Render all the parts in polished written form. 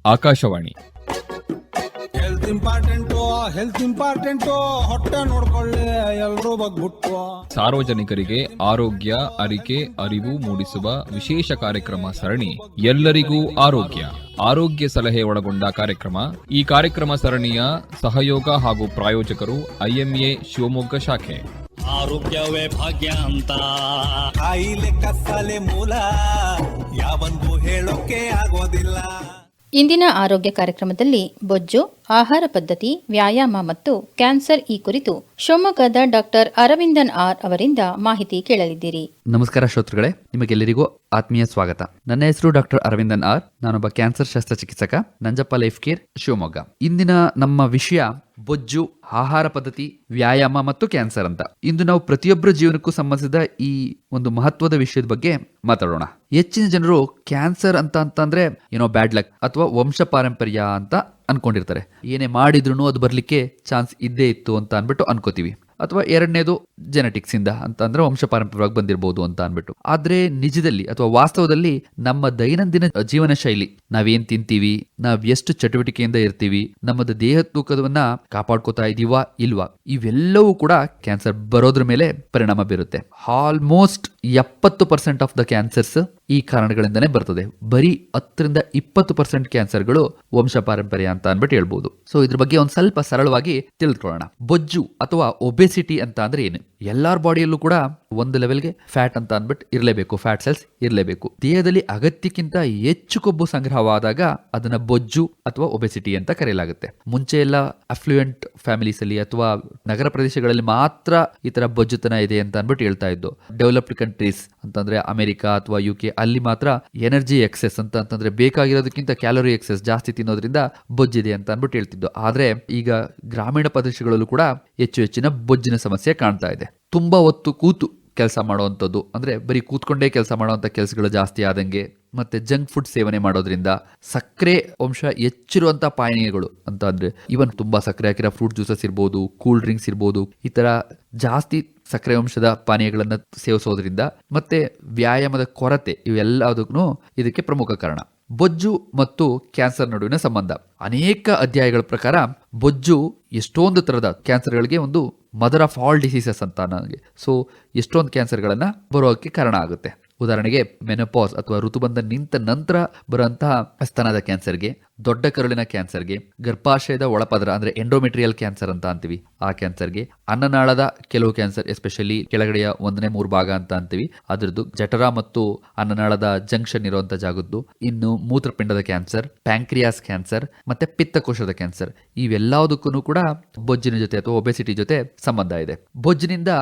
Akashvani. Health important ಹೊಟ್ಟೆ ನೋಡ್ಕೊಳ್ಳಿ ಎಲ್ರೂ ಬಗ್ಬಿಟ್ಟು. ಸಾರ್ವಜನಿಕರಿಗೆ ಆರೋಗ್ಯ ಅರಿಕೆ ಅರಿವು ಮೂಡಿಸುವ ವಿಶೇಷ ಕಾರ್ಯಕ್ರಮ ಸರಣಿ ಎಲ್ಲರಿಗೂ ಆರೋಗ್ಯ. ಆರೋಗ್ಯ ಸಲಹೆ ಒಳಗೊಂಡ ಕಾರ್ಯಕ್ರಮ. ಈ ಕಾರ್ಯಕ್ರಮ ಸರಣಿಯ ಸಹಯೋಗ ಹಾಗೂ ಪ್ರಾಯೋಜಕರು IMA ಶಿವಮೊಗ್ಗ ಶಾಖೆ. ಆರೋಗ್ಯವೇ ಭಾಗ್ಯ ಅಂತ ಕಾಯಿಲೆ ಕಸಾಲೆ ಮೂಲ ಯಾವಂದು ಹೇಳೋಕೆ ಆಗೋದಿಲ್ಲ. ಇಂದಿನ ಆರೋಗ್ಯ ಕಾರ್ಯಕ್ರಮದಲ್ಲಿ ಬೊಜ್ಜು, ಆಹಾರ ಪದ್ಧತಿ, ವ್ಯಾಯಾಮ ಮತ್ತು ಕ್ಯಾನ್ಸರ್ ಈ ಕುರಿತು ಶಿವಮೊಗ್ಗದ ಡಾಕ್ಟರ್ ಅರವಿಂದನ್ ಆರ್ ಅವರಿಂದ ಮಾಹಿತಿ ಕೇಳಲಿದ್ದೀರಿ. ನಮಸ್ಕಾರ ಶ್ರೋತೃಗಳೇ, ನಿಮಗೆಲ್ಲರಿಗೂ ಆತ್ಮೀಯ ಸ್ವಾಗತ. ನನ್ನ ಹೆಸರು ಡಾಕ್ಟರ್ ಅರವಿಂದನ್ ಆರ್. ನಾನೊಬ್ಬ ಕ್ಯಾನ್ಸರ್ ಶಸ್ತ್ರಚಿಕಿತ್ಸಕ, ನಂಜಪ್ಪ ಲೈಫ್ ಕೇರ್, ಶಿವಮೊಗ್ಗ. ಇಂದಿನ ನಮ್ಮ ವಿಷಯ ಬೊಜ್ಜು, ಆಹಾರ ಪದ್ಧತಿ, ವ್ಯಾಯಾಮ ಮತ್ತು ಕ್ಯಾನ್ಸರ್ ಅಂತ. ಇಂದು ನಾವು ಪ್ರತಿಯೊಬ್ಬರ ಜೀವನಕ್ಕೂ ಸಂಬಂಧಿಸಿದ ಈ ಒಂದು ಮಹತ್ವದ ವಿಷಯದ ಬಗ್ಗೆ ಮಾತಾಡೋಣ. ಹೆಚ್ಚಿನ ಜನರು ಕ್ಯಾನ್ಸರ್ ಅಂತಂದ್ರೆ ಏನೋ ಬ್ಯಾಡ್ ಲಕ್ ಅಥವಾ ವಂಶ ಪಾರಂಪರ್ಯ ಅಂತ ಅನ್ಕೊಂಡಿರ್ತಾರೆ. ಏನೇ ಮಾಡಿದ್ರು ಅದು ಬರ್ಲಿಕ್ಕೆ ಚಾನ್ಸ್ ಇದ್ದೇ ಇತ್ತು ಅಂತ ಅನ್ಬಿಟ್ಟು ಅನ್ಕೋತೀವಿ. ಅಥವಾ ಎರಡನೇದು ಜೆನೆಟಿಕ್ಸ್ ಇಂದ ಅಂತ ಅಂದ್ರೆ ವಂಶ ಪಾರಂಪರ್ಯವಾಗಿ ಬಂದಿರಬಹುದು ಅಂತ ಅನ್ಬಿಟ್ಟು. ಆದ್ರೆ ನಿಜದಲ್ಲಿ ಅಥವಾ ವಾಸ್ತವದಲ್ಲಿ ನಮ್ಮ ದೈನಂದಿನ ಜೀವನ ಶೈಲಿ, ನಾವೇನ್ ತಿಂತೀವಿ, ನಾವ್ ಎಷ್ಟು ಚಟುವಟಿಕೆಯಿಂದ ಇರ್ತೀವಿ, ನಮ್ಮದು ದೇಹ ತೂಕವನ್ನ ಕಾಪಾಡ್ಕೋತಾ ಇದೀವಾ ಇಲ್ವಾ, ಇವೆಲ್ಲವೂ ಕೂಡ ಕ್ಯಾನ್ಸರ್ ಬರೋದ್ರ ಮೇಲೆ ಪರಿಣಾಮ ಬೀರುತ್ತೆ. ಆಲ್ಮೋಸ್ಟ್ 70% ಆಫ್ ದ ಕ್ಯಾನ್ಸರ್ಸ್ ಈ ಕಾರಣಗಳಿಂದನೇ ಬರ್ತದೆ. ಬರೀ 10-20% ಕ್ಯಾನ್ಸರ್ಗಳು ವಂಶ ಪಾರಂಪರ್ಯ ಅಂತ ಅನ್ಬಿಟ್ಟು ಹೇಳ್ಬಹುದು. ಸೊ ಇದ್ರ ಬಗ್ಗೆ ಒಂದ್ ಸ್ವಲ್ಪ ಸರಳವಾಗಿ ತಿಳಿದುಕೊಳ್ಳೋಣ. ಬೊಜ್ಜು ಅಥವಾ ಒಬೆಸಿಟಿ ಅಂತ ಅಂದ್ರೆ ಏನು? ಎಲ್ಲಾರ ಬಾಡಿಯಲ್ಲೂ ಕೂಡ ಒಂದು ಲೆವೆಲ್ಗೆ ಫ್ಯಾಟ್ ಅಂತ ಅನ್ಬಿಟ್ಟು ಇರಲೇಬೇಕು, ಫ್ಯಾಟ್ ಸೆಲ್ಸ್ ಇರಲೇಬೇಕು. ದೇಹದಲ್ಲಿ ಅಗತ್ಯಕ್ಕಿಂತ ಹೆಚ್ಚು ಕೊಬ್ಬು ಸಂಗ್ರಹವಾದಾಗ ಅದನ್ನ ಬೊಜ್ಜು ಅಥವಾ ಒಬೆಸಿಟಿ ಅಂತ ಕರೆಯಲಾಗುತ್ತೆ. ಮುಂಚೆ ಎಲ್ಲ ಅಫ್ಲೂಯೆಂಟ್ ಫ್ಯಾಮಿಲೀಸ್ ಅಲ್ಲಿ ಅಥವಾ ನಗರ ಪ್ರದೇಶಗಳಲ್ಲಿ ಮಾತ್ರ ಈ ತರ ಬೊಜ್ಜುತನ ಇದೆ ಅಂತ ಅನ್ಬಿಟ್ಟು ಹೇಳ್ತಾ ಇದ್ದು. ಡೆವಲಪ್ಡ್ ಕಂಟ್ರೀಸ್ ಅಂತಂದ್ರೆ ಅಮೆರಿಕ ಅಥವಾ UK, ಅಲ್ಲಿ ಮಾತ್ರ ಎನರ್ಜಿ ಎಕ್ಸೆಸ್ ಅಂತಂದ್ರೆ ಬೇಕಾಗಿರೋದಕ್ಕಿಂತ ಕ್ಯಾಲೋರಿ ಎಕ್ಸೆಸ್ ಜಾಸ್ತಿ ತಿನ್ನೋದ್ರಿಂದ ಬೊಜ್ಜಿದೆ ಅಂತ ಅನ್ಬಿಟ್ಟು ಹೇಳ್ತಿದ್ದು. ಆದ್ರೆ ಈಗ ಗ್ರಾಮೀಣ ಪ್ರದೇಶಗಳಲ್ಲೂ ಕೂಡ ಹೆಚ್ಚಿನ ಬೊಜ್ಜಿನ ಸಮಸ್ಯೆ ಕಾಣ್ತಾ ಇದೆ. ತುಂಬಾ ಹೊತ್ತು ಕೂತು ಕೆಲಸ ಮಾಡುವಂಥದ್ದು, ಅಂದ್ರೆ ಬರೀ ಕೂತ್ಕೊಂಡೇ ಕೆಲಸ ಮಾಡುವಂತ ಕೆಲಸಗಳು ಜಾಸ್ತಿ ಆದಂಗೆ, ಮತ್ತೆ ಜಂಕ್ ಫುಡ್ ಸೇವನೆ ಮಾಡೋದ್ರಿಂದ, ಸಕ್ಕರೆ ಅಂಶ ಹೆಚ್ಚಿರುವಂತ ಪಾನೀಯಗಳು ಅಂತ ಅಂದ್ರೆ ಇವನ್ ತುಂಬಾ ಸಕ್ಕರೆ ಹಾಕಿರೋ ಫ್ರೂಟ್ ಜ್ಯೂಸಸ್ ಇರ್ಬೋದು, ಕೂಲ್ ಡ್ರಿಂಕ್ಸ್ ಇರ್ಬೋದು, ಈ ತರ ಜಾಸ್ತಿ ಸಕ್ಕರೆ ಅಂಶದ ಪಾನೀಯಗಳನ್ನ ಸೇವಿಸೋದ್ರಿಂದ, ಮತ್ತೆ ವ್ಯಾಯಾಮದ ಕೊರತೆ, ಇವೆಲ್ಲದಕ್ಕೂ ಇದಕ್ಕೆ ಪ್ರಮುಖ ಕಾರಣ. ಬೊಜ್ಜು ಮತ್ತು ಕ್ಯಾನ್ಸರ್ ನಡುವಿನ ಸಂಬಂಧ. ಅನೇಕ ಅಧ್ಯಾಯಗಳ ಪ್ರಕಾರ ಬೊಜ್ಜು ಎಷ್ಟೊಂದು ತರದ ಕ್ಯಾನ್ಸರ್ಗಳಿಗೆ ಒಂದು ಮದರ್ ಆಫ್ ಆಲ್ ಡಿಸೀಸಸ್ ಅಂತ ನನಗೆ. ಸೊ ಎಷ್ಟೊಂದು ಕ್ಯಾನ್ಸರ್ಗಳನ್ನ ಬರೋಕ್ಕೆ ಕಾರಣ ಆಗುತ್ತೆ. ಉದಾಹರಣೆಗೆ ಮೆನೋಪಾಸ್ ಅಥವಾ ಋತುಬಂಧ ನಿಂತ ನಂತರ ಬರುವಂತಹ ಸ್ತನದ ಕ್ಯಾನ್ಸರ್ಗೆ, ದೊಡ್ಡ ಕರುಳಿನ ಕ್ಯಾನ್ಸರ್ಗೆ, ಗರ್ಭಾಶಯದ ಒಳಪದರ ಅಂದ್ರೆ ಎಂಡೋಮೆಟ್ರಿಯಲ್ ಕ್ಯಾನ್ಸರ್ ಅಂತ ಅಂತೀವಿ ಆ ಕ್ಯಾನ್ಸರ್ಗೆ, ಅನ್ನನಾಳದ ಕೆಲವು ಕ್ಯಾನ್ಸರ್, ಎಸ್ಪೆಷಲಿ ಕೆಳಗಡೆಯ 1/3 ಭಾಗ ಅಂತ ಅಂತೀವಿ ಅದರದ್ದು, ಜಠರ ಮತ್ತು ಅನ್ನನಾಳದ ಜಂಕ್ಷನ್ ಇರುವಂತ ಜಾಗದ್ದು, ಇನ್ನು ಮೂತ್ರಪಿಂಡದ ಕ್ಯಾನ್ಸರ್, ಪ್ಯಾಂಕ್ರಿಯಾಸ್ ಕ್ಯಾನ್ಸರ್, ಮತ್ತೆ ಪಿತ್ತಕೋಶದ ಕ್ಯಾನ್ಸರ್, ಇವೆಲ್ಲದಕ್ಕೂ ಕೂಡ ಬೊಜ್ಜಿನ ಜೊತೆ ಅಥವಾ ಒಬೆಸಿಟಿ ಜೊತೆ ಸಂಬಂಧ ಇದೆ. ಬೊಜ್ಜಿನಿಂದ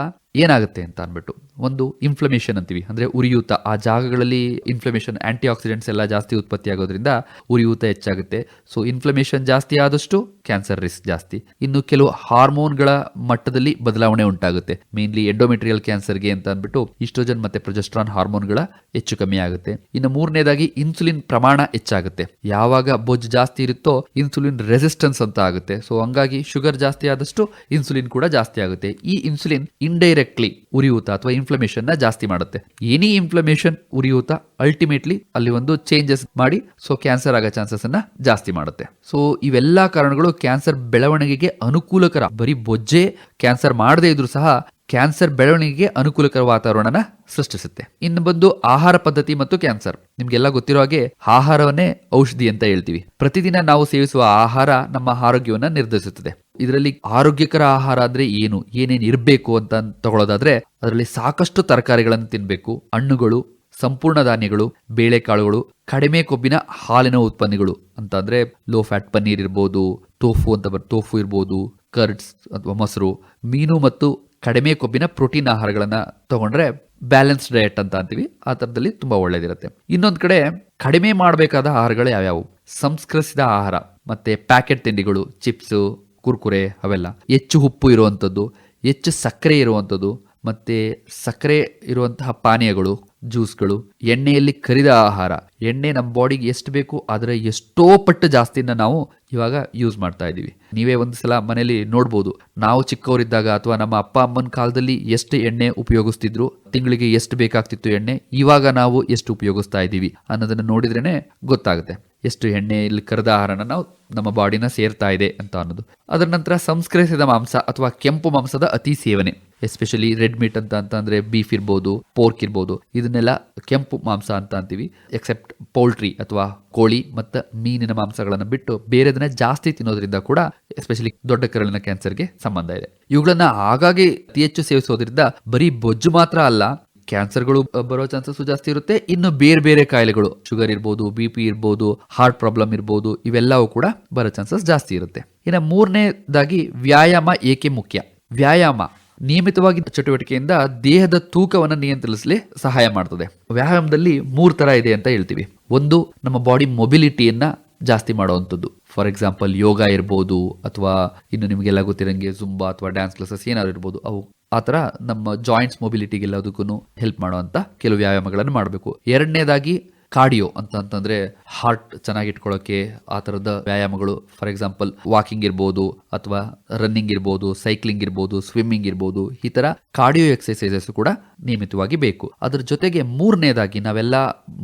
ಏನಾಗುತ್ತೆ ಅಂತ ಅನ್ಬಿಟ್ಟು ಒಂದು ಇನ್ಫ್ಲಮೇಷನ್ ಅಂತೀವಿ, ಅಂದ್ರೆ ಉರಿಯೂತ. ಆ ಜಾಗಗಳಲ್ಲಿ ಇನ್ಫ್ಲಮೇಷನ್, ಆಂಟಿ ಆಕ್ಸಿಡೆಂಟ್ಸ್ ಎಲ್ಲ ಜಾಸ್ತಿ ಉತ್ಪತ್ತಿ ಆಗೋದ್ರಿಂದ ಉರಿಯೂತ ಹೆಚ್ಚಾಗುತ್ತೆ. ಸೊ ಇನ್ಫ್ಲಮೇಷನ್ ಜಾಸ್ತಿ ಆದಷ್ಟು ಕ್ಯಾನ್ಸರ್ ರಿಸ್ಕ್ ಜಾಸ್ತಿ. ಇನ್ನು ಕೆಲವು ಹಾರ್ಮೋನ್ಗಳ ಮಟ್ಟದಲ್ಲಿ ಬದಲಾವಣೆ ಉಂಟಾಗುತ್ತೆ. ಮೇನ್ಲಿ ಎಂಡೋಮೆಟ್ರಿಯಲ್ ಕ್ಯಾನ್ಸರ್ಗೆ ಅಂತ ಅಂದ್ಬಿಟ್ಟು ಈಸ್ಟ್ರೋಜನ್ ಮತ್ತೆ ಪ್ರೊಜೆಸ್ಟ್ರಾನ್ ಹಾರ್ಮೋನ್ಗಳ ಹೆಚ್ಚು ಕಮ್ಮಿ ಆಗುತ್ತೆ. ಇನ್ನು ಮೂರನೇದಾಗಿ ಇನ್ಸುಲಿನ್ ಪ್ರಮಾಣ ಹೆಚ್ಚಾಗುತ್ತೆ. ಯಾವಾಗ ಬೊಜ್ಜು ಜಾಸ್ತಿ ಇರುತ್ತೋ ಇನ್ಸುಲಿನ್ ರೆಸಿಸ್ಟೆನ್ಸ್ ಅಂತ ಆಗುತ್ತೆ. ಸೊ ಹಂಗಾಗಿ ಶುಗರ್ ಜಾಸ್ತಿ ಆದಷ್ಟು ಇನ್ಸುಲಿನ್ ಕೂಡ ಜಾಸ್ತಿ ಆಗುತ್ತೆ. ಈ ಇನ್ಸುಲಿನ್ ಇಂಡೈರೆಕ್ಟ್ಲಿ ಉರಿಯೂತ ಅಥವಾ ಇನ್ಫ್ಲಮೇಷನ್ ನ ಜಾಸ್ತಿ ಮಾಡುತ್ತೆ. ಎನಿ ಇನ್ಫ್ಲಮೇಷನ್, ಉರಿಯೂತ ಅಲ್ಟಿಮೇಟ್ಲಿ ಅಲ್ಲಿ ಒಂದು ಚೇಂಜಸ್ ಮಾಡಿ ಸೊ ಕ್ಯಾನ್ಸರ್ ಆಗೋ ಚಾನ್ಸಸ್ ಅನ್ನ ಜಾಸ್ತಿ ಮಾಡುತ್ತೆ. ಸೊ ಇವೆಲ್ಲಾ ಕಾರಣಗಳು ಕ್ಯಾನ್ಸರ್ ಬೆಳವಣಿಗೆಗೆ ಅನುಕೂಲಕರ. ಬರೀ ಬೊಜ್ಜೆ ಕ್ಯಾನ್ಸರ್ ಮಾಡದೇ ಇದ್ರೂ ಸಹ ಕ್ಯಾನ್ಸರ್ ಬೆಳವಣಿಗೆಗೆ ಅನುಕೂಲಕರ ವಾತಾವರಣನ ಸೃಷ್ಟಿಸುತ್ತೆ. ಇನ್ನು ಬಂದು ಆಹಾರ ಪದ್ಧತಿ ಮತ್ತು ಕ್ಯಾನ್ಸರ್. ನಿಮ್ಗೆಲ್ಲ ಗೊತ್ತಿರೋ ಹಾಗೆ ಆಹಾರವನ್ನೇ ಔಷಧಿ ಅಂತ ಹೇಳ್ತೀವಿ. ಪ್ರತಿದಿನ ನಾವು ಸೇವಿಸುವ ಆಹಾರ ನಮ್ಮ ಆರೋಗ್ಯವನ್ನ ನಿರ್ಧರಿಸುತ್ತದೆ. ಇದರಲ್ಲಿ ಆರೋಗ್ಯಕರ ಆಹಾರ ಅಂದ್ರೆ ಏನು, ಏನೇನು ಇರಬೇಕು ಅಂತ ತಗೊಳ್ಳೋದಾದ್ರೆ ಅದರಲ್ಲಿ ಸಾಕಷ್ಟು ತರಕಾರಿಗಳನ್ನು ತಿನ್ಬೇಕು, ಹಣ್ಣುಗಳು, ಸಂಪೂರ್ಣ ಧಾನ್ಯಗಳು, ಬೇಳೆಕಾಳುಗಳು, ಕಡಿಮೆ ಕೊಬ್ಬಿನ ಹಾಲಿನ ಉತ್ಪನ್ನಗಳು ಅಂತ ಅಂದ್ರೆ ಲೋ ಫ್ಯಾಟ್ ಪನ್ನೀರ್ ಇರ್ಬೋದು, ಟೋಫು ಇರ್ಬೋದು, ಕರ್ಡ್ಸ್ ಅಥವಾ ಮೊಸರು, ಮೀನು ಮತ್ತು ಕಡಿಮೆ ಕೊಬ್ಬಿನ ಪ್ರೋಟೀನ್ ಆಹಾರಗಳನ್ನ ತಗೊಂಡ್ರೆ ಬ್ಯಾಲೆನ್ಸ್ ಡಯಟ್ ಅಂತ ಅಂತೀವಿ. ಆ ಥರದಲ್ಲಿ ತುಂಬಾ ಒಳ್ಳೇದಿರುತ್ತೆ. ಇನ್ನೊಂದು ಕಡೆ ಕಡಿಮೆ ಮಾಡಬೇಕಾದ ಆಹಾರಗಳು ಯಾವ್ಯಾವು? ಸಂಸ್ಕರಿಸಿದ ಆಹಾರ ಮತ್ತೆ ಪ್ಯಾಕೆಟ್ ತಿಂಡಿಗಳು, ಚಿಪ್ಸು, ಕುರ್ಕುರೆ, ಅವೆಲ್ಲ ಹೆಚ್ಚು ಉಪ್ಪು ಇರುವಂಥದ್ದು, ಹೆಚ್ಚು ಸಕ್ಕರೆ ಇರುವಂಥದ್ದು, ಮತ್ತೆ ಸಕ್ಕರೆ ಇರುವಂತಹ ಪಾನೀಯಗಳು, ಜ್ಯೂಸ್ಗಳು, ಎಣ್ಣೆಯಲ್ಲಿ ಕರಿದ ಆಹಾರ. ಎಣ್ಣೆ ನಮ್ಮ ಬಾಡಿಗೆ ಎಷ್ಟು ಬೇಕು ಅದರ ಎಷ್ಟೋ ಪಟ್ಟು ಜಾಸ್ತಿನ ನಾವು ಇವಾಗ ಯೂಸ್ ಮಾಡ್ತಾ ಇದ್ದೀವಿ. ನೀವೇ ಒಂದು ಸಲ ಮನೇಲಿ ನೋಡ್ಬೋದು, ನಾವು ಚಿಕ್ಕವರಿದ್ದಾಗ ಅಥವಾ ನಮ್ಮ ಅಪ್ಪ ಅಮ್ಮನ ಕಾಲದಲ್ಲಿ ಎಷ್ಟು ಎಣ್ಣೆ ಉಪಯೋಗಿಸ್ತಿದ್ರು, ತಿಂಗಳಿಗೆ ಎಷ್ಟು ಬೇಕಾಗ್ತಿತ್ತು ಎಣ್ಣೆ, ಇವಾಗ ನಾವು ಎಷ್ಟು ಉಪಯೋಗಿಸ್ತಾ ಇದ್ದೀವಿ ಅನ್ನೋದನ್ನ ನೋಡಿದ್ರೇನೆ ಗೊತ್ತಾಗುತ್ತೆ. ಎಷ್ಟು ಎಣ್ಣೆಯಲ್ಲಿ ಕರೆದ ಆಹಾರನ ನಾವು ನಮ್ಮ ಬಾಡಿನ ಸೇರ್ತಾ ಇದೆ ಅಂತ ಅನ್ನೋದು. ಅದರ ನಂತರ ಸಂಸ್ಕರಿಸಿದ ಮಾಂಸ ಅಥವಾ ಕೆಂಪು ಮಾಂಸದ ಅತಿ ಸೇವನೆ, ಎಸ್ಪೆಷಲಿ ರೆಡ್ ಮೀಟ್ ಅಂತ ಅಂದ್ರೆ ಬೀಫ್ ಇರ್ಬೋದು, ಪೋರ್ಕ್ ಇರ್ಬೋದು, ಇದನ್ನೆಲ್ಲ ಕೆಂಪು ಮಾಂಸ ಅಂತ ಅಂತೀವಿ. ಎಕ್ಸೆಪ್ಟ್ ಪೌಲ್ಟ್ರಿ ಅಥವಾ ಕೋಳಿ ಮತ್ತು ಮೀನಿನ ಮಾಂಸಗಳನ್ನು ಬಿಟ್ಟು ಬೇರೆದನ್ನ ಜಾಸ್ತಿ ತಿನ್ನೋದ್ರಿಂದ ಕೂಡ ಎಸ್ಪೆಷಲಿ ದೊಡ್ಡ ಕರಳಿನ ಕ್ಯಾನ್ಸರ್ಗೆ ಸಂಬಂಧ ಇದೆ. ಇವುಗಳನ್ನ ಆಗಾಗ್ಗೆ ಅತಿ ಹೆಚ್ಚು ಸೇವಿಸೋದ್ರಿಂದ ಬರೀ ಬೊಜ್ಜು ಮಾತ್ರ ಅಲ್ಲ, ಕ್ಯಾನ್ಸರ್ಗಳು ಬರೋ ಚಾನ್ಸಸ್ ಜಾಸ್ತಿ ಇರುತ್ತೆ. ಇನ್ನು ಬೇರೆ ಬೇರೆ ಕಾಯಿಲೆಗಳು, ಶುಗರ್ ಇರ್ಬೋದು, BP ಇರ್ಬೋದು, ಹಾರ್ಟ್ ಪ್ರಾಬ್ಲಮ್ ಇರ್ಬೋದು, ಇವೆಲ್ಲವೂ ಕೂಡ ಬರೋ ಚಾನ್ಸಸ್ ಜಾಸ್ತಿ ಇರುತ್ತೆ. ಇನ್ನು ಮೂರನೇದಾಗಿ ವ್ಯಾಯಾಮ ಏಕೆ ಮುಖ್ಯ? ವ್ಯಾಯಾಮ ನಿಯಮಿತವಾಗಿ ಚಟುವಟಿಕೆಯಿಂದ ದೇಹದ ತೂಕವನ್ನು ನಿಯಂತ್ರಿಸಲಿ ಸಹಾಯ ಮಾಡ್ತದೆ. ವ್ಯಾಯಾಮದಲ್ಲಿ 3 ತರ ಇದೆ ಅಂತ ಹೇಳ್ತೀವಿ. ಒಂದು, ನಮ್ಮ ಬಾಡಿ ಮೊಬಿಲಿಟಿಯನ್ನ ಜಾಸ್ತಿ ಮಾಡುವಂಥದ್ದು. ಫಾರ್ ಎಕ್ಸಾಂಪಲ್ ಯೋಗ ಇರ್ಬೋದು, ಅಥವಾ ಇನ್ನು ನಿಮಗೆಲ್ಲ ಗೊತ್ತಿರಂಗೆ ಜುಂಬಾ ಅಥವಾ ಡ್ಯಾನ್ಸ್ ಕ್ಲಾಸಸ್ ಏನಾದ್ರು ಇರ್ಬೋದು. ಅವು ಆ ಥರ ನಮ್ಮ ಜಾಯಿಂಟ್ಸ್ ಮೊಬಿಲಿಟಿಗೆಲ್ಲದಕ್ಕೂ ಹೆಲ್ಪ್ ಮಾಡುವಂಥ ಕೆಲವು ವ್ಯಾಯಾಮಗಳನ್ನು ಮಾಡಬೇಕು. ಎರಡನೇದಾಗಿ ಕಾರ್ಡಿಯೋ ಅಂತಂದ್ರೆ ಹಾರ್ಟ್ ಚೆನ್ನಾಗಿ ಇಟ್ಕೊಳ್ಳೋಕೆ ಆ ಥರದ ವ್ಯಾಯಾಮಗಳು. ಫಾರ್ ಎಕ್ಸಾಂಪಲ್ ವಾಕಿಂಗ್ ಇರ್ಬೋದು, ಅಥವಾ ರನ್ನಿಂಗ್ ಇರ್ಬೋದು, ಸೈಕ್ಲಿಂಗ್ ಇರ್ಬೋದು, ಸ್ವಿಮ್ಮಿಂಗ್ ಇರ್ಬೋದು. ಈ ಥರ ಕಾರ್ಡಿಯೋ ಎಕ್ಸರ್ಸೈಸಸ್ ಕೂಡ ನಿಯಮಿತವಾಗಿ ಬೇಕು. ಅದ್ರ ಜೊತೆಗೆ ಮೂರನೇದಾಗಿ ನಾವೆಲ್ಲ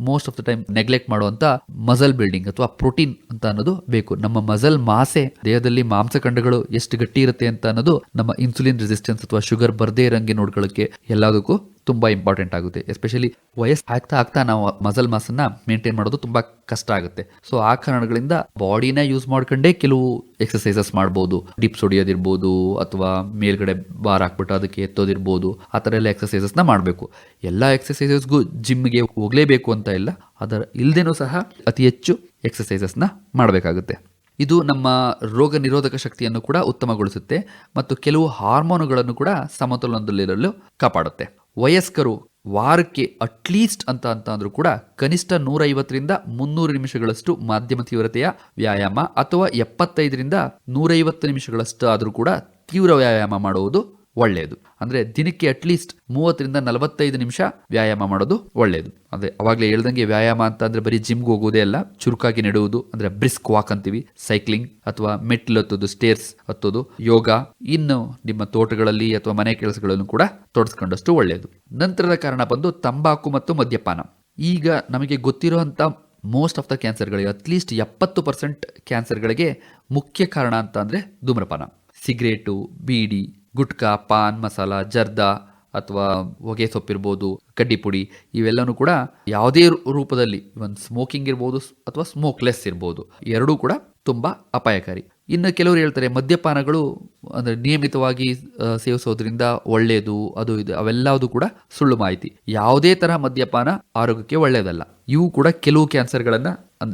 most of the time neglect ಮಾಡುವಂತ ಮಸಲ್ ಬಿಲ್ಡಿಂಗ್ ಅಥವಾ ಪ್ರೋಟೀನ್ ಅಂತ ಅನ್ನೋದು ಬೇಕು. ನಮ್ಮ ಮಸಲ್ ಮಾಸೆ, ದೇಹದಲ್ಲಿ ಮಾಂಸಖಂಡಗಳು ಎಷ್ಟು ಗಟ್ಟಿ ಇರುತ್ತೆ ಅಂತ ಅನ್ನೋದು ನಮ್ಮ ಇನ್ಸುಲಿನ್ ರೆಸಿಸ್ಟೆನ್ಸ್ ಅಥವಾ ಶುಗರ್ ಬರ್ದೇ ಇರಂಗೆ ನೋಡ್ಕೊಳ್ಳೋಕೆ ಎಲ್ಲದಕ್ಕೂ ತುಂಬಾ ಇಂಪಾರ್ಟೆಂಟ್ ಆಗುತ್ತೆ. ಎಸ್ಪೆಷಲಿ ವಯಸ್ಸು ಆಗ್ತಾ ನಾವು ಮಸಲ್ ಮಾಸನ್ನ ಮೇಂಟೈನ್ ಮಾಡೋದು ತುಂಬಾ ಕಷ್ಟ ಆಗುತ್ತೆ. ಸೊ ಆ ಕಾರಣಗಳಿಂದ ಬಾಡಿನ ಯೂಸ್ ಮಾಡ್ಕೊಂಡೇ ಕೆಲವು ಎಕ್ಸರ್ಸೈಸಸ್ ಮಾಡ್ಬೋದು. ಡಿಪ್ಸ್ ಹೊಡಿಯೋದಿರ್ಬೋದು, ಅಥವಾ ಮೇಲ್ಗಡೆ ಬಾರ್ ಹಾಕ್ಬಿಟ್ಟು ಅದಕ್ಕೆ ಎತ್ತೋದಿರ್ಬೋದು. ಆ ಥರ ಎಲ್ಲ ಎಕ್ಸರ್ಸೈಸಸ್ನ ಮಾಡಬೇಕು. ಎಲ್ಲ ಎಕ್ಸರ್ಸೈಸಸ್ಗೂ ಜಿಮ್ಗೆ ಹೋಗಲೇಬೇಕು ಅಂತ ಇಲ್ಲ, ಅದರ ಇಲ್ಲದೇನೂ ಸಹ ಅತಿ ಹೆಚ್ಚು ಎಕ್ಸರ್ಸೈಸಸ್ನ ಮಾಡಬೇಕಾಗುತ್ತೆ. ಇದು ನಮ್ಮ ರೋಗ ನಿರೋಧಕ ಶಕ್ತಿಯನ್ನು ಕೂಡ ಉತ್ತಮಗೊಳಿಸುತ್ತೆ ಮತ್ತು ಕೆಲವು ಹಾರ್ಮೋನುಗಳನ್ನು ಕೂಡ ಸಮತೋಲನದಲ್ಲಿರಲು ಕಾಪಾಡುತ್ತೆ. ವಯಸ್ಕರು ವಾರಕ್ಕೆ ಅಟ್ಲೀಸ್ಟ್ ಅಂತ ಅಂದ್ರೂ ಕೂಡ ಕನಿಷ್ಠ 150ರಿಂದ 300 ನಿಮಿಷಗಳಷ್ಟು ಮಾಧ್ಯಮ ತೀವ್ರತೆಯ ವ್ಯಾಯಾಮ ಅಥವಾ 75ರಿಂದ 150 ನಿಮಿಷಗಳಷ್ಟು ಆದರೂ ಕೂಡ ತೀವ್ರ ವ್ಯಾಯಾಮ ಮಾಡುವುದು ಒಳ್ಳೆಯದು. ಅಂದ್ರೆ ದಿನಕ್ಕೆ ಅಟ್ಲೀಸ್ಟ್ 30ರಿಂದ 45 ನಿಮಿಷ ವ್ಯಾಯಾಮ ಮಾಡೋದು ಒಳ್ಳೆಯದು. ಅದೇ ಅವಾಗಲೇ ಹೇಳ್ದಂಗೆ ವ್ಯಾಯಾಮ ಅಂತ ಅಂದ್ರೆ ಬರೀ ಜಿಮ್ಗೆ ಹೋಗೋದೇ ಅಲ್ಲ, ಚುರುಕಾಗಿ ನಡೆಯುವುದು ಅಂದ್ರೆ ಬ್ರಿಸ್ಕ್ ವಾಕ್ ಅಂತೀವಿ, ಸೈಕ್ಲಿಂಗ್ ಅಥವಾ ಮೆಟ್ಲು ಹತ್ತೋದು, ಸ್ಟೇರ್ಸ್ ಹತ್ತೋದು, ಯೋಗ, ಇನ್ನು ನಿಮ್ಮ ತೋಟಗಳಲ್ಲಿ ಅಥವಾ ಮನೆ ಕೆಲಸಗಳನ್ನು ಕೂಡ ತೊಡಸ್ಕೊಂಡಷ್ಟು ಒಳ್ಳೆಯದು. ನಂತರದ ಕಾರಣ ಬಂದು ತಂಬಾಕು ಮತ್ತು ಮದ್ಯಪಾನ. ಈಗ ನಮಗೆ ಗೊತ್ತಿರುವಂತ ಮೋಸ್ಟ್ ಆಫ್ ದ ಕ್ಯಾನ್ಸರ್ಗಳಿಗೆ ಅಟ್ಲೀಸ್ಟ್ 70% ಕ್ಯಾನ್ಸರ್ಗಳಿಗೆ ಮುಖ್ಯ ಕಾರಣ ಅಂತ ಅಂದ್ರೆ ಧೂಮ್ರಪಾನ. ಸಿಗರೇಟು, ಬೀಡಿ, ಗುಟ್ಕಾ, ಪಾನ್ ಮಸಾಲ, ಜರ್ದಾ ಅಥವಾ ಹೊಗೆ ಸೊಪ್ಪಿರ್ಬೋದು, ಕಡ್ಡಿ ಪುಡಿ, ಇವೆಲ್ಲನೂ ಕೂಡ ಯಾವುದೇ ರೂಪದಲ್ಲಿ ಒಂದು ಸ್ಮೋಕಿಂಗ್ ಇರ್ಬೋದು ಅಥವಾ ಸ್ಮೋಕ್ಲೆಸ್ ಇರ್ಬೋದು, ಎರಡೂ ಕೂಡ ತುಂಬಾ ಅಪಾಯಕಾರಿ. ಇನ್ನು ಕೆಲವರು ಹೇಳ್ತಾರೆ ಮದ್ಯಪಾನಗಳು ಅಂದ್ರೆ ನಿಯಮಿತವಾಗಿ ಸೇವಿಸೋದ್ರಿಂದ ಒಳ್ಳೆಯದು, ಅದು ಇದು, ಅವೆಲ್ಲವೂ ಕೂಡ ಸುಳ್ಳು ಮಾಹಿತಿ. ಯಾವುದೇ ತರಹ ಮದ್ಯಪಾನ ಆರೋಗ್ಯಕ್ಕೆ ಒಳ್ಳೆಯದಲ್ಲ. ಇವು ಕೂಡ ಕೆಲವು ಕ್ಯಾನ್ಸರ್ಗಳನ್ನ,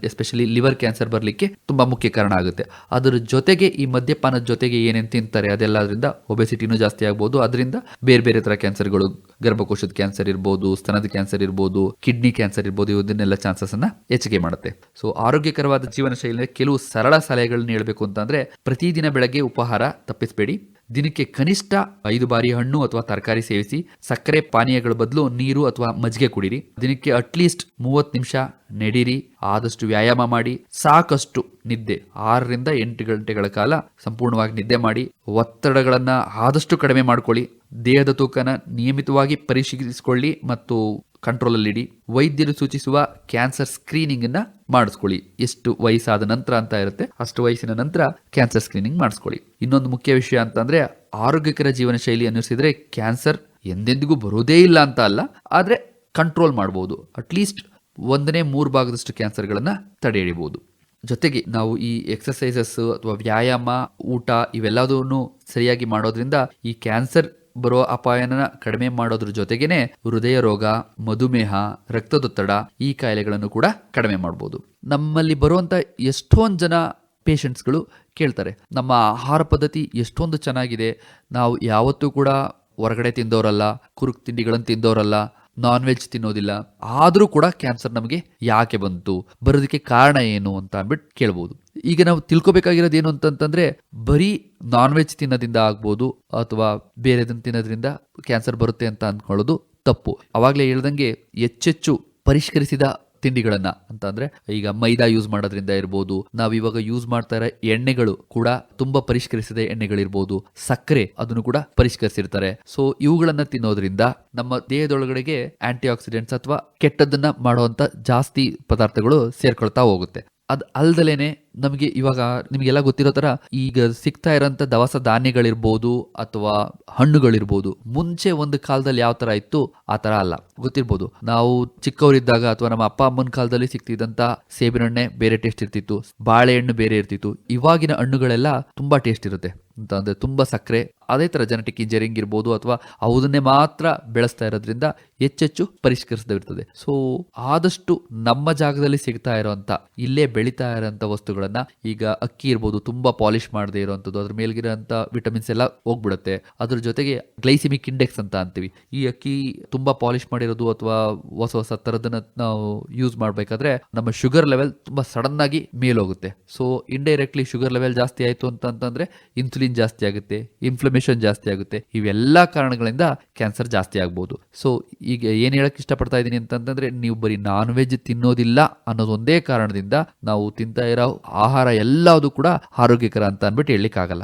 ಎಸ್ಪೆಷಲಿ ಲಿವರ್ ಕ್ಯಾನ್ಸರ್ ಬರಲಿಕ್ಕೆ ತುಂಬಾ ಮುಖ್ಯ ಕಾರಣ ಆಗುತ್ತೆ. ಅದರ ಜೊತೆಗೆ ಈ ಮದ್ಯಪಾನದ ಜೊತೆಗೆ ಏನೇನು ತಿಂತಾರೆ ಅದೆಲ್ಲದರಿಂದ ಒಬೆಸಿಟಿನೂ ಜಾಸ್ತಿ ಆಗ್ಬೋದು. ಅದರಿಂದ ಬೇರೆ ಬೇರೆ ತರ ಕ್ಯಾನ್ಸರ್ಗಳು, ಗರ್ಭಕೋಶದ ಕ್ಯಾನ್ಸರ್ ಇರ್ಬೋದು, ಸ್ತನದ ಕ್ಯಾನ್ಸರ್ ಇರ್ಬೋದು, ಕಿಡ್ನಿ ಕ್ಯಾನ್ಸರ್ ಇರ್ಬೋದು, ಇದನ್ನೆಲ್ಲ ಚಾನ್ಸಸ್ ಅನ್ನ ಹೆಚ್ಚಿಗೆ ಮಾಡುತ್ತೆ. ಸೊ ಆರೋಗ್ಯಕರವಾದ ಜೀವನ ಶೈಲಿಯ ಕೆಲವು ಸರಳ ಸಲಹೆಗಳನ್ನ ಹೇಳ್ಬೇಕು ಅಂತಂದ್ರೆ, ಪ್ರತಿದಿನ ಬೆಳಗ್ಗೆ ಉಪಹಾರ ತಪ್ಪಿಸಬೇಡಿ. ದಿನಕ್ಕೆ ಕನಿಷ್ಠ 5 ಬಾರಿ ಹಣ್ಣು ಅಥವಾ ತರಕಾರಿ ಸೇವಿಸಿ. ಸಕ್ಕರೆ ಪಾನೀಯಗಳ ಬದಲು ನೀರು ಅಥವಾ ಮಜ್ಜಿಗೆ ಕುಡಿರಿ. ದಿನಕ್ಕೆ ಅಟ್ಲೀಸ್ಟ್ 30 ನಿಮಿಷ ನಡೀರಿ. ಆದಷ್ಟು ವ್ಯಾಯಾಮ ಮಾಡಿ. ಸಾಕಷ್ಟು ನಿದ್ದೆ, 6ರಿಂದ 8 ಗಂಟೆಗಳ ಕಾಲ ಸಂಪೂರ್ಣವಾಗಿ ನಿದ್ದೆ ಮಾಡಿ. ಒತ್ತಡಗಳನ್ನ ಆದಷ್ಟು ಕಡಿಮೆ ಮಾಡ್ಕೊಳ್ಳಿ. ದೇಹದ ತೂಕನ ನಿಯಮಿತವಾಗಿ ಪರಿಶೀಲಿಸಿಕೊಳ್ಳಿ ಮತ್ತು ಕಂಟ್ರೋಲ್ ಅಲ್ಲಿ ಇಡಿ. ವೈದ್ಯರು ಸೂಚಿಸುವ ಕ್ಯಾನ್ಸರ್ ಸ್ಕ್ರೀನಿಂಗ್ ಅನ್ನ ಮಾಡಿಸ್ಕೊಳ್ಳಿ. ಎಷ್ಟು ವಯಸ್ಸಾದ ನಂತರ ಅಂತ ಇರುತ್ತೆ, ಅಷ್ಟು ವಯಸ್ಸಿನ ನಂತರ ಕ್ಯಾನ್ಸರ್ ಸ್ಕ್ರೀನಿಂಗ್ ಮಾಡಿಸ್ಕೊಳ್ಳಿ. ಇನ್ನೊಂದು ಮುಖ್ಯ ವಿಷಯ ಅಂತಂದ್ರೆ, ಆರೋಗ್ಯಕರ ಜೀವನ ಶೈಲಿ ಅನುಸರಿಸಿದ್ರೆ ಕ್ಯಾನ್ಸರ್ ಎಂದೆಂದಿಗೂ ಬರೋದೇ ಇಲ್ಲ ಅಂತ ಅಲ್ಲ, ಆದ್ರೆ ಕಂಟ್ರೋಲ್ ಮಾಡಬಹುದು. ಅಟ್ಲೀಸ್ಟ್ 1/3 ಕ್ಯಾನ್ಸರ್ಗಳನ್ನ ತಡೆ ಹಿಡಿಬಹುದು. ಜೊತೆಗೆ ನಾವು ಈ ಎಕ್ಸರ್ಸೈಸಸ್ ಅಥವಾ ವ್ಯಾಯಾಮ, ಊಟ ಇವೆಲ್ಲದನ್ನು ಸರಿಯಾಗಿ ಮಾಡೋದ್ರಿಂದ ಈ ಕ್ಯಾನ್ಸರ್ ಬರೋ ಅಪಾಯನ ಕಡಿಮೆ ಮಾಡೋದ್ರ ಜೊತೆಗೇನೆ ಹೃದಯ ರೋಗ, ಮಧುಮೇಹ, ರಕ್ತದೊತ್ತಡ ಈ ಕಾಯಿಲೆಗಳನ್ನು ಕೂಡ ಕಡಿಮೆ ಮಾಡಬಹುದು. ನಮ್ಮಲ್ಲಿ ಬರುವಂತ ಎಷ್ಟೊಂದು ಜನ ಪೇಷಂಟ್ಸ್ಗಳು ಕೇಳ್ತಾರೆ, ನಮ್ಮ ಆಹಾರ ಪದ್ಧತಿ ಎಷ್ಟೊಂದು ಚೆನ್ನಾಗಿದೆ, ನಾವು ಯಾವತ್ತೂ ಕೂಡ ಹೊರಗಡೆ ತಿಂದವರಲ್ಲ, ಕುರುಕ್ ತಿಂಡಿಗಳನ್ನು ತಿಂದವರಲ್ಲ, ನಾನ್ ವೆಜ್ ತಿನ್ನೋದಿಲ್ಲ, ಆದ್ರೂ ಕೂಡ ಕ್ಯಾನ್ಸರ್ ನಮಗೆ ಯಾಕೆ ಬಂತು, ಬರೋದಕ್ಕೆ ಕಾರಣ ಏನು ಅಂತ ಅಂದ್ಬಿಟ್ಟು ಕೇಳ್ಬೋದು. ಈಗ ನಾವು ತಿಳ್ಕೊಬೇಕಾಗಿರೋದು ಏನು ಅಂತಂದ್ರೆ, ಬರೀ ನಾನ್ ವೆಜ್ ತಿನ್ನೋದ್ರಿಂದ ಆಗ್ಬೋದು ಅಥವಾ ಬೇರೆದನ್ನ ತಿನ್ನೋದ್ರಿಂದ ಕ್ಯಾನ್ಸರ್ ಬರುತ್ತೆ ಅಂತ ಅಂದ್ಕೊಳ್ಳೋದು ತಪ್ಪು. ಅವಾಗಲೇ ಹೇಳ್ದಂಗೆ ಹೆಚ್ಚೆಚ್ಚು ಪರಿಷ್ಕರಿಸಿದ ತಿಂಡಿಗಳನ್ನ ಅಂತ ಅಂದ್ರೆ, ಈಗ ಮೈದಾ ಯೂಸ್ ಮಾಡೋದ್ರಿಂದ ಇರ್ಬೋದು, ನಾವ್ ಇವಾಗ ಯೂಸ್ ಮಾಡ್ತಾ ಇರೋ ಎಣ್ಣೆಗಳು ಕೂಡ ತುಂಬಾ ಪರಿಷ್ಕರಿಸಿದ ಎಣ್ಣೆಗಳಿರ್ಬೋದು, ಸಕ್ಕರೆ ಅದನ್ನು ಕೂಡ ಪರಿಷ್ಕರಿಸಿರ್ತಾರೆ. ಸೊ ಇವುಗಳನ್ನ ತಿನ್ನೋದ್ರಿಂದ ನಮ್ಮ ದೇಹದೊಳಗಡೆಗೆ ಆಂಟಿ ಆಕ್ಸಿಡೆಂಟ್ಸ್ ಅಥವಾ ಕೆಟ್ಟದನ್ನ ಮಾಡುವಂತ ಜಾಸ್ತಿ ಪದಾರ್ಥಗಳು ಸೇರ್ಕೊಳ್ತಾ ಹೋಗುತ್ತೆ. ಅದ್ ಅಲ್ದಲೇನೆ ನಮಗೆ ಇವಾಗ ನಿಮಗೆಲ್ಲ ಗೊತ್ತಿರೋ ತರ ಈಗ ಸಿಗ್ತಾ ಇರೋಂಥ ದವಸ ಧಾನ್ಯಗಳಿರ್ಬೋದು ಅಥವಾ ಹಣ್ಣುಗಳಿರ್ಬೋದು, ಮುಂಚೆ ಒಂದು ಕಾಲದಲ್ಲಿ ಯಾವ ತರ ಇತ್ತು ಆ ತರ ಅಲ್ಲ. ಗೊತ್ತಿರ್ಬೋದು, ನಾವು ಚಿಕ್ಕವರಿದ್ದಾಗ ಅಥವಾ ನಮ್ಮ ಅಪ್ಪ ಅಮ್ಮನ ಕಾಲದಲ್ಲಿ ಸಿಗ್ತಿದ್ದಂತ ಸೇಬಿನ ಹಣ್ಣೆ ಬೇರೆ ಟೇಸ್ಟ್ ಇರ್ತಿತ್ತು, ಬಾಳೆಹಣ್ಣು ಬೇರೆ ಇರ್ತಿತ್ತು. ಇವಾಗಿನ ಹಣ್ಣುಗಳೆಲ್ಲ ತುಂಬಾ ಟೇಸ್ಟ್ ಇರುತ್ತೆ ಅಂತ ಅಂದ್ರೆ ತುಂಬಾ ಸಕ್ಕರೆ, ಅದೇ ತರ ಜೆನೆಟಿಕ್ ಇಂಜಿನಿಯರಿಂಗ್ ಇರ್ಬೋದು ಅಥವಾ ಅವದನ್ನೇ ಮಾತ್ರ ಬೆಳೆಸ್ತಾ ಇರೋದ್ರಿಂದ ಹೆಚ್ಚೆಚ್ಚು ಪರಿಷ್ಕರಿಸದಿರ್ತದೆ. ಸೊ ಆದಷ್ಟು ನಮ್ಮ ಜಾಗದಲ್ಲಿ ಸಿಗ್ತಾ ಇರೋಂಥ ಇಲ್ಲೇ ಬೆಳೀತಾ ಇರೋಂಥ ವಸ್ತುಗಳನ್ನ, ಈಗ ಅಕ್ಕಿ ಇರ್ಬೋದು ತುಂಬಾ ಪಾಲಿಶ್ ಮಾಡದೇ ಇರೋಂಥದ್ದು, ಅದ್ರ ಮೇಲ್ಗಿರೋಂಥ ವಿಟಮಿನ್ಸ್ ಎಲ್ಲ ಹೋಗ್ಬಿಡುತ್ತೆ. ಅದ್ರ ಜೊತೆಗೆ ಗ್ಲೈಸಿಮಿಕ್ ಇಂಡೆಕ್ಸ್ ಅಂತ ಅಂತೀವಿ. ಈ ಅಕ್ಕಿ ತುಂಬಾ ಪಾಲಿಶ್ ಮಾಡಿರೋದು ಅಥವಾ ಹೊಸ ಹೊಸ ತರದನ್ನ ನಾವು ಯೂಸ್ ಮಾಡ್ಬೇಕಾದ್ರೆ ನಮ್ಮ ಶುಗರ್ ಲೆವೆಲ್ ತುಂಬಾ ಸಡನ್ ಆಗಿ ಮೇಲೋಗುತ್ತೆ. ಸೊ ಇಂಡೈರೆಕ್ಟ್ಲಿ ಶುಗರ್ ಲೆವೆಲ್ ಜಾಸ್ತಿ ಆಯ್ತು ಅಂತಂದ್ರೆ ಇನ್ಸುಲಿನ್ ಜಾಸ್ತಿ ಆಗುತ್ತೆ, ಇನ್ಫ್ಲಮೇಷನ್ ಜಾಸ್ತಿ ಆಗುತ್ತೆ. ಇವೆಲ್ಲ ಕಾರಣಗಳಿಂದ ಕ್ಯಾನ್ಸರ್ ಜಾಸ್ತಿ ಆಗ್ಬೋದು. ಸೊ ಈಗ ಏನ್ ಹೇಳಕ್ ಇಷ್ಟಪಡ್ತಾ ಇದ್ದೀನಿ ಅಂತಂದ್ರೆ, ನೀವು ಬರೀ ನಾನ್ ವೆಜ್ ತಿನ್ನೋದಿಲ್ಲ ಅನ್ನೋದೊಂದೇ ಕಾರಣದಿಂದ ನಾವು ತಿಂತಾ ಇರೋ ಆಹಾರ ಎಲ್ಲದೂ ಕೂಡ ಆರೋಗ್ಯಕರ ಅಂತ ಅಂದ್ಬಿಟ್ಟು ಹೇಳಲಿಕ್ಕಾಗಲ್ಲ.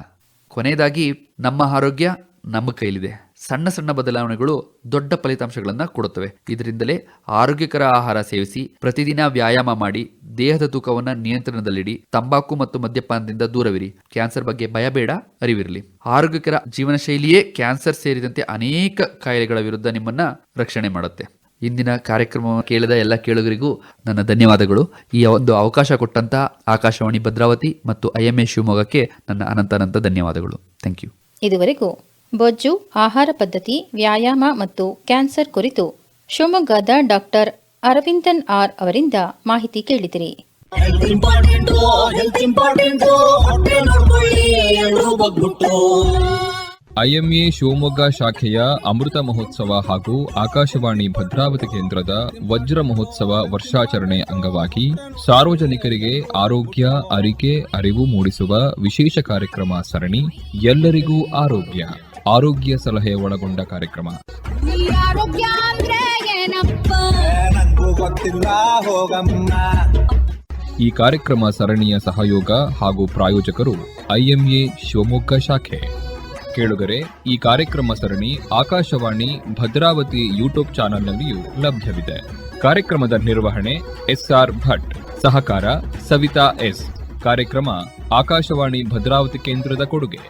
ಕೊನೆಯದಾಗಿ ನಮ್ಮ ಆರೋಗ್ಯ ನಮ್ಮ ಕೈಲಿದೆ. ಸಣ್ಣ ಸಣ್ಣ ಬದಲಾವಣೆಗಳು ದೊಡ್ಡ ಫಲಿತಾಂಶಗಳನ್ನ ಕೊಡುತ್ತವೆ. ಇದರಿಂದಲೇ ಆರೋಗ್ಯಕರ ಆಹಾರ ಸೇವಿಸಿ, ಪ್ರತಿದಿನ ವ್ಯಾಯಾಮ ಮಾಡಿ, ದೇಹದ ತೂಕವನ್ನ ನಿಯಂತ್ರಣದಲ್ಲಿಡಿ, ತಂಬಾಕು ಮತ್ತು ಮದ್ಯಪಾನದಿಂದ ದೂರವಿರಿ. ಕ್ಯಾನ್ಸರ್ ಬಗ್ಗೆ ಭಯ ಬೇಡ, ಅರಿವಿರಲಿ. ಆರೋಗ್ಯಕರ ಜೀವನ ಶೈಲಿಯೇ ಕ್ಯಾನ್ಸರ್ ಸೇರಿದಂತೆ ಅನೇಕ ಕಾಯಿಲೆಗಳ ವಿರುದ್ಧ ನಿಮ್ಮನ್ನ ರಕ್ಷಣೆ ಮಾಡುತ್ತೆ. ಇಂದಿನ ಕಾರ್ಯಕ್ರಮ ಕೇಳಿದ ಎಲ್ಲ ಕೇಳುಗರಿಗೂ ನನ್ನ ಧನ್ಯವಾದಗಳು. ಈ ಒಂದು ಅವಕಾಶ ಕೊಟ್ಟಂತ ಆಕಾಶವಾಣಿ ಭದ್ರಾವತಿ ಮತ್ತು IMA ಶಿವಮೊಗ್ಗಕ್ಕೆ ನನ್ನ ಅನಂತ ಧನ್ಯವಾದಗಳು. Thank you. ಇದುವರೆಗೂ ಬೊಜ್ಜು, ಆಹಾರ ಪದ್ಧತಿ, ವ್ಯಾಯಾಮ ಮತ್ತು ಕ್ಯಾನ್ಸರ್ ಕುರಿತು ಶಿವಮೊಗ್ಗದ ಡಾಕ್ಟರ್ ಅರವಿಂದನ್ ಆರ್ ಅವರಿಂದ ಮಾಹಿತಿ ಕೇಳಿದಿರಿ. IMA ಶಿವಮೊಗ್ಗ ಶಾಖೆಯ ಅಮೃತ ಮಹೋತ್ಸವ ಹಾಗೂ ಆಕಾಶವಾಣಿ ಭದ್ರಾವತಿ ಕೇಂದ್ರದ ವಜ್ರ ಮಹೋತ್ಸವ ವರ್ಷಾಚರಣೆ ಅಂಗವಾಗಿ ಸಾರ್ವಜನಿಕರಿಗೆ ಆರೋಗ್ಯ, ಅರಿಕೆ, ಅರಿವು ಮೂಡಿಸುವ ವಿಶೇಷ ಕಾರ್ಯಕ್ರಮ ಸರಣಿ ಎಲ್ಲರಿಗೂ ಆರೋಗ್ಯ. ಆರೋಗ್ಯ ಸಲಹೆ ಒಳಗೊಂಡ ಕಾರ್ಯಕ್ರಮ. ನಂಗೂ ಗೊತ್ತಿಲ್ಲ ಹೋಗಮ್ಮ. ಈ ಕಾರ್ಯಕ್ರಮ ಸರಣಿಯ ಸಹಯೋಗ ಹಾಗೂ ಪ್ರಾಯೋಜಕರು IMA ಶಿವಮೊಗ್ಗ ಶಾಖೆ. ಕೇಳುಗರೆ, ಈ ಕಾರ್ಯಕ್ರಮ ಸರಣಿ ಆಕಾಶವಾಣಿ ಭದ್ರಾವತಿ ಯೂಟ್ಯೂಬ್ ಚಾನೆಲ್ನಲ್ಲಿಯೂ ಲಭ್ಯವಿದೆ. ಕಾರ್ಯಕ್ರಮದ ನಿರ್ವಹಣೆ SR ಭಟ್, ಸಹಕಾರ ಸವಿತಾ S. ಕಾರ್ಯಕ್ರಮ ಆಕಾಶವಾಣಿ ಭದ್ರಾವತಿ ಕೇಂದ್ರದ ಕೊಡುಗೆ.